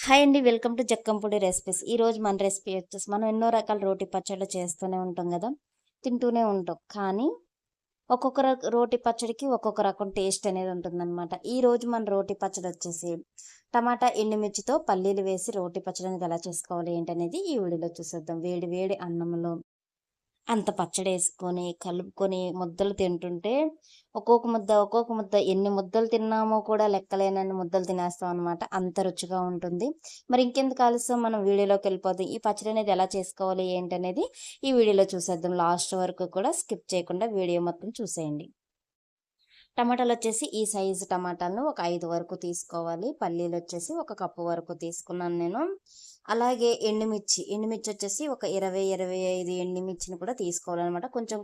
Hi అండి. Welcome to Jakkampudi recipes. ఈరోజు మన రెసిపీ వచ్చేసి మనం ఎన్నో రకాల రోటి పచ్చళ్ళు చేస్తూనే ఉంటాం కదా! తింటూనే ఉంటాం. కానీ ఒక్కొక్క రోటి పచ్చడికి ఒక్కొక్క రకం టేస్ట్ అనేది ఉంటుందనమాట. ఈరోజు మన రోటి పచ్చడి వచ్చేసి టమాటా, ఎండుమిర్చితో పల్లీలు వేసి రోటి పచ్చడి అనేది ఎలా చేసుకోవాలి ఏంటనేది ఈ వీడియోలో చూసేద్దాం. వేడి వేడి అన్నంలో అంత పచ్చడేసుకొని, కలుపుకొని ముద్దలు తింటుంటే ఒక్కొక్క ముద్ద ఎన్ని ముద్దలు తిన్నామో కూడా లెక్కలేనన్ని ముద్దలు తినేస్తామనమాట. అంత రుచిగా ఉంటుంది. మరి ఇంకెందుకు ఆలస్యం మనం వీడియోలోకెళ్ళిపోదాం. ఈ పచ్చడనేది ఎలా చేసుకోవాలి ఏంటనేది ఈ వీడియోలో చూసేద్దాం. లాస్ట్ వరకు కూడా స్కిప్ చేయకుండా వీడియో మొత్తం చూసేయండి. టమాటాలొచ్చేసి ఈ సైజు టమాటాలను ఒక 5 వరకు తీసుకోవాలి. పల్లీలొచ్చేసి ఒక కప్పు వరకు తీసుకున్నాను నేను. అలాగే ఎండుమిర్చొచ్చేసి ఒక 20, 25 ఎండుమిర్చిని కూడా తీసుకోవాలనమాట. కొంచెం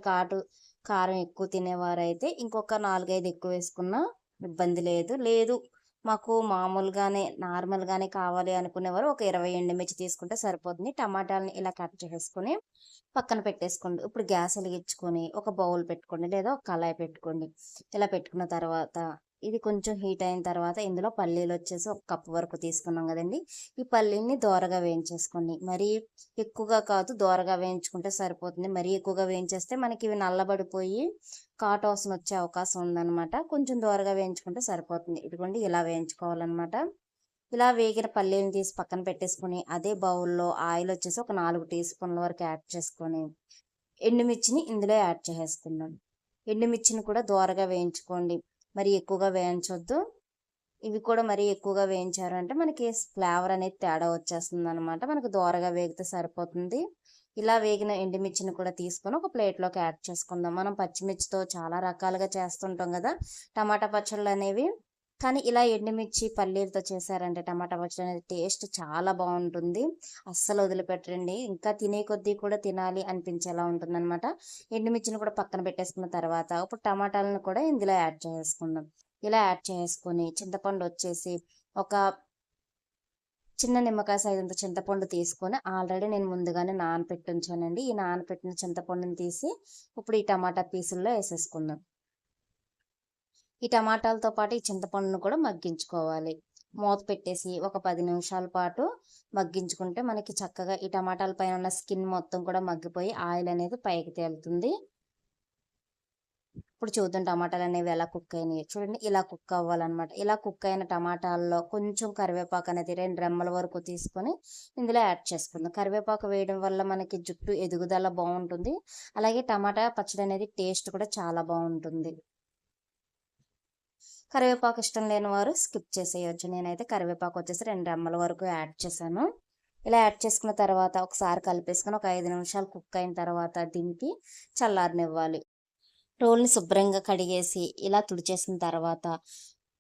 కారం ఎక్కువ తినేవారైతే ఇంకొక 4, 5 ఎక్కువ వేసుకున్నా ఇబ్బంది లేదు. లేదు మాకు నార్మల్‌గానే కావాలి అనుకునేవారు ఒక 20 ఎండుమిర్చి తీసుకుంటే సరిపోతుంది. టమాటాలని ఇలా కట్ చేసుకొని పక్కన పెట్టేసుకోండి. ఇప్పుడు గ్యాస్ ఎలిగించుకొని ఒక బౌల్ పెట్టుకోండి లేదా ఒక కళాయి పెట్టుకోండి. ఇలా పెట్టుకున్న తర్వాత ఇది కొంచెం హీట్ అయిన తర్వాత ఇందులో పల్లీలొచ్చేసి ఒక కప్పు వరకు తీసుకున్నాం గదండీ! ఈ పల్లీలని దోరగా వేయించేసుకోండి. మరీ ఎక్కువగా కాదు, దోరగా వేయించుకుంటే సరిపోతుంది. మరీ ఎక్కువగా వేయించేస్తే మనకి ఇవి నల్లబడిపోయి కాటవాసన వచ్చే అవకాశం ఉందనమాట. కొంచెం దోరగా వేయించుకుంటే సరిపోతుంది. ఇదిగోండి ఇలా వేయించుకోవాలనమాట. ఇలా వేగిన పల్లీలను తీసి పక్కన పెట్టేసుకొని, అదే బౌల్‌లో ఆయిలొచ్చేసి ఒక 4 టీ స్పూన్ల వరకు యాడ్ చేసుకొని, ఎండుమిర్చిని ఇందులో యాడ్ చేసేసుకుందాం. ఎండుమిర్చిని కూడా దోరగా వేయించుకోండి. మరి ఎక్కువగా వేయించొద్దు. ఇవి కూడా మరీ ఎక్కువగా వేయించారంటే మనకి ఫ్లేవర్ అనేది తేడా వచ్చేస్తుందనమాట. మనకు దోరగా వేగితే సరిపోతుంది. ఇలా వేగిన ఎండుమిర్చిని కూడా తీసుకొని ఒక ప్లేట్‌లోకి యాడ్ చేసుకుందాం. మనం పచ్చిమిర్చితో చాలా రకాలుగా చేస్తుంటాం గదా! టమాటా పచ్చళ్ళనేవి. కానీ ఇలా ఎండుమిర్చి, పల్లీలతో చేశారంటే టమాటా పచ్చడి అనేది టేస్ట్ చాలా బావుంటుంది. అస్సలు వదిలిపెట్టరండి. ఇంకా తినే కొద్దీ కూడా తినాలి అనిపించేలా ఉంటుందనమాట. ఎండుమిర్చిని కూడా పక్కన పెట్టేసుకున్న తర్వాత ఇప్పుడు టమాటాలను కూడా ఇందులో యాడ్ చేసేసుకుందాం. ఇలా యాడ్ చేసుకొని చింతపండొచ్చేసి ఒక చిన్న నిమ్మకాయ సైజంత చింతపండు తీసుకొని ఆల్రెడీ నేను ముందుగానే నానపెట్టి ఉంచానండి. ఈ నానపెట్టిన చింతపండుని తీసి ఇప్పుడు ఈ టమాటా పీసుల్లో ఏసేసుకుందాం. ఈ టమాటాలతో పాటు ఈ చింతపండును కూడా మగ్గించుకోవాలి. మూత పెట్టేసి ఒక 10 నిమిషాల పాటు మగ్గించుకుంటే మనకి చక్కగా ఈ టమాటాల పైన ఉన్న స్కిన్ మొత్తం కూడా మగ్గిపోయి ఆయిల్ అనేది పైకి తేలుతుంది. ఇప్పుడు చూద్దాం టమాటాలనేవి ఎలా కుక్ అయినాయో. చూడండి ఇలా కుక్ అవ్వాలనమాట. ఇలా కుక్ అయిన టమాటాల్లో కొంచెం కరివేపాకు అనేది 2 రెమ్మల వరకు తీసుకొని ఇందులో యాడ్ చేసుకుందాం. కరివేపాకు వేయడం వల్ల మనకి జుట్టు ఎదుగుదల బావుంటుంది. అలాగే టమాటా పచ్చడి అనేది టేస్ట్ కూడా చాలా బావుంటుంది. కరివేపాకు ఇష్టం లేని వారు స్కిప్ చేసేయొచ్చు. నేనైతే కరివేపాకు వచ్చేసి 2 రెమ్మల వరకు యాడ్ చేశాను. ఇలా యాడ్ చేసుకున్న తర్వాత ఒకసారి కలిపేసుకొని ఒక 5 నిమిషాలు కుక్ అయిన తర్వాత దింపి చల్లారనివ్వాలి. రోల్ని శుభ్రంగా కడిగేసి ఇలా తుడిచేసిన తర్వాత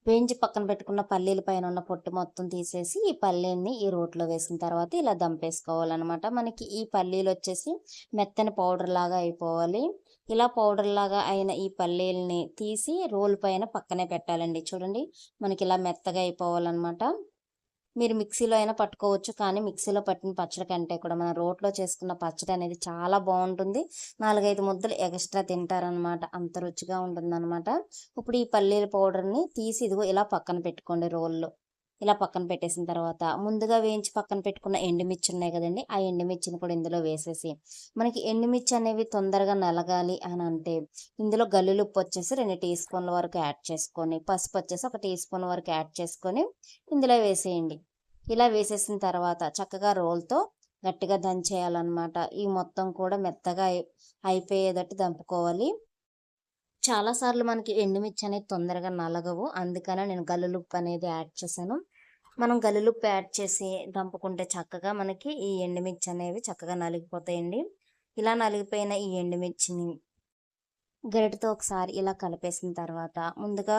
వేయించి పక్కన పెట్టుకున్న పల్లీల పైన ఉన్న పొట్టు మొత్తం తీసేసి ఈ పల్లీలని ఈ రోట్లో వేసిన తర్వాత ఇలా దంపేసుకోవాలనమాట. మనకి ఈ పల్లీలు వచ్చేసి మెత్తని పౌడర్ లాగా అయిపోవాలి. ఇలా పౌడర్ లాగా అయిన ఈ పల్లీలని తీసి రోల్ పైన పక్కనే పెట్టాలండి. చూడండి మనకి ఇలా మెత్తగా అయిపోవాలనమాట. మీరు మిక్సీలో అయినా పట్టుకోవచ్చు. కానీ మిక్సీలో పట్టిన పచ్చడి కంటే కూడా మనం రోట్లో చేసుకున్న పచ్చడి అనేది చాలా బావుంటుంది. 4, 5 ముద్దలు ఎగస్ట్రా తింటారనమాట. అంత రుచిగా ఉంటుందనమాట. ఇప్పుడు ఈ పల్లీల పౌడర్‌ని తీసి ఇదిగో ఇలా పక్కన పెట్టుకోండి రోల్లో. ఇలా పక్కన పెట్టేసిన తర్వాత ముందుగా వేయించి పక్కన పెట్టుకున్న ఎండుమిర్చి ఉన్నాయి కదండీ! ఆ ఎండుమిర్చిని కూడా ఇందులో వేసేసి మనకి ఎండుమిర్చి అనేవి తొందరగా నలగాలి అనంటే ఇందులో గల్లులుప్పు వచ్చేసి 2 టీ స్పూన్ల వరకు యాడ్ చేసుకొని, పసుపు వచ్చేసి ఒక టీ స్పూన్ వరకు యాడ్ చేసుకొని ఇందులో వేసేయండి. ఇలా వేసేసిన తర్వాత చక్కగా రోల్‌తో గట్టిగా దంచేయాలనమాట. ఈ మొత్తం కూడా మెత్తగా అయిపోయేటట్టు దంపుకోవాలి. చాలా సార్లు మనకి ఎండుమిర్చి అనేది తొందరగా నలగవు. అందుకనే నేను గల్లులుప్పు అనేది యాడ్ చేశాను. మనం గల్లులుప్పు యాడ్ చేసి దంపుకుంటే చక్కగా మనకి ఈ ఎండుమిర్చి అనేవి చక్కగా నలిగిపోతాయండి. ఇలా నలిగిపోయిన ఈ ఎండుమిర్చిని గరిటెతో ఒకసారి ఇలా కలిపేసిన తర్వాత ముందుగా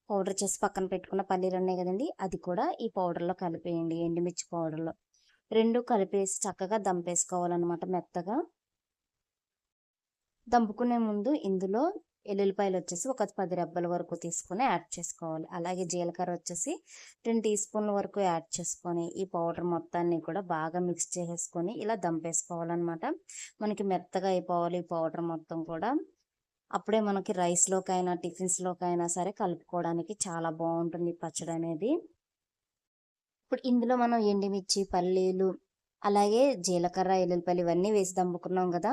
పౌడర్ చేసి పక్కన పెట్టుకున్న పల్లీలున్నాయి గదండీ! అది కూడా ఈ పౌడర్‌లో కలిపేయండి. ఎండుమిర్చి పౌడర్‌లో. 2 కలిపేసి చక్కగా దంపేసుకోవాలనమాట మెత్తగా. దంపుకునే ముందు ఇందులో ఎల్లుల్లిపాయలొచ్చేసి ఒక 10 రెబ్బల వరకు తీసుకొని యాడ్ చేసుకోవాలి. అలాగే జీలకర్ర వచ్చేసి 2 టీ స్పూన్ల వరకు యాడ్ చేసుకొని, ఈ పౌడర్ మొత్తాన్ని కూడా బాగా మిక్స్ చేసేసుకొని ఇలా దంపేసుకోవాలనమాట. మనకి మెత్తగా అయిపోవాలి ఈ పౌడర్ మొత్తం కూడా. అప్పుడే మనకి రైస్‌లోకైనా, టిఫిన్స్‌లోకైనా సరే కలుపుకోవడానికి చాలా బావుంటుంది ఈ పచ్చడనేది. ఇప్పుడు ఇందులో మనం ఎండుమిర్చి, పల్లీలు, అలాగే జీలకర్ర, ఎల్లుల్లిపాయలు ఇవన్నీ వేసి దంపుకున్నాం కదా!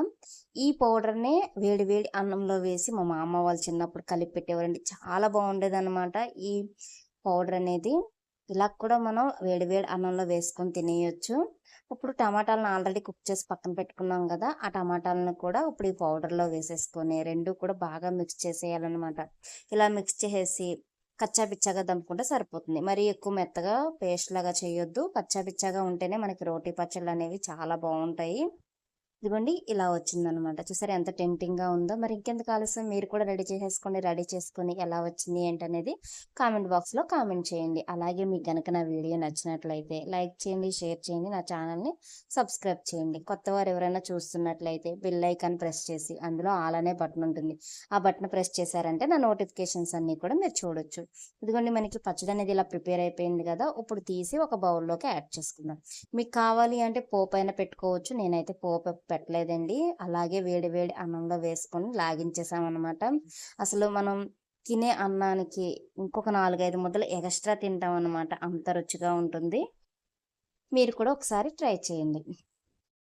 ఈ పౌడర్‌నే వేడి వేడి అన్నంలో వేసి మా మామ వాళ్ళు చిన్నప్పుడు కలిపి పెట్టేవారండి. చాలా బాగుండేదనమాట ఈ పౌడర్ అనేది. ఇలా కూడా మనం వేడి వేడి అన్నంలో వేసుకొని తినేయొచ్చు. ఇప్పుడు టమాటాలను ఆల్రెడీ కుక్ చేసి పక్కన పెట్టుకున్నాం కదా! ఆ టమాటాలను కూడా ఇప్పుడు ఈ పౌడర్‌లో వేసేసుకొని 2 కూడా బాగా మిక్స్ చేసేయాలనమాట. ఇలా మిక్స్ చేసేసి కచ్చా పిచ్చాగా దంపుకుంటే సరిపోతుంది. మరీ ఎక్కువ మెత్తగా పేస్ట్ లాగా చేయొద్దు. కచ్చా పిచ్చాగా ఉంటేనే మనకి రోటి పచ్చళ్ళనేవి చాలా బావుంటాయి. ఇదిగోండి ఇలా వచ్చిందనమాట. చూసారా ఎంత టెంప్టింగ్‌గా ఉందో. మరి ఇంకెందుకు ఆలస్యం మీరు కూడా రెడీ చేసేసుకోండి. రెడీ చేసుకొని ఎలా వచ్చింది ఏంటనేది కామెంట్ బాక్స్‌లో కామెంట్ చేయండి. అలాగే మీకు గనక నా వీడియో నచ్చినట్లయితే లైక్ చేయండి, షేర్ చేయండి. నా ఛానల్‌ని సబ్స్క్రైబ్ చేయండి. కొత్తవారు ఎవరైనా చూస్తున్నట్లయితే బెల్ ఐకాన్ ప్రెస్ చేసి అందులో ఆల్ అనే బటన్ ఉంటుంది. ఆ బటన్ ప్రెస్ చేశారంటే నా నోటిఫికేషన్స్ అన్నీ కూడా మీరు చూడొచ్చు. ఇదిగోండి మనకి పచ్చడి అనేది ఇలా ప్రిపేర్ అయిపోయింది కదా! ఇప్పుడు తీసి ఒక బౌల్‌లోకి యాడ్ చేసుకుందాం. మీకు కావాలి అంటే పోపైనా పెట్టుకోవచ్చు. నేనైతే పోపు పెట్టలేదండి. అలాగే వేడి వేడి అన్నంలో వేసుకొని లాగించేసామనమాట. అసలు మనం తినే అన్నానికి ఇంకొక 4, 5 ముద్దలు ఎగస్ట్రా తింటామనమాట. అంత రుచిగా ఉంటుంది. మీరు కూడా ఒకసారి ట్రై చేయండి.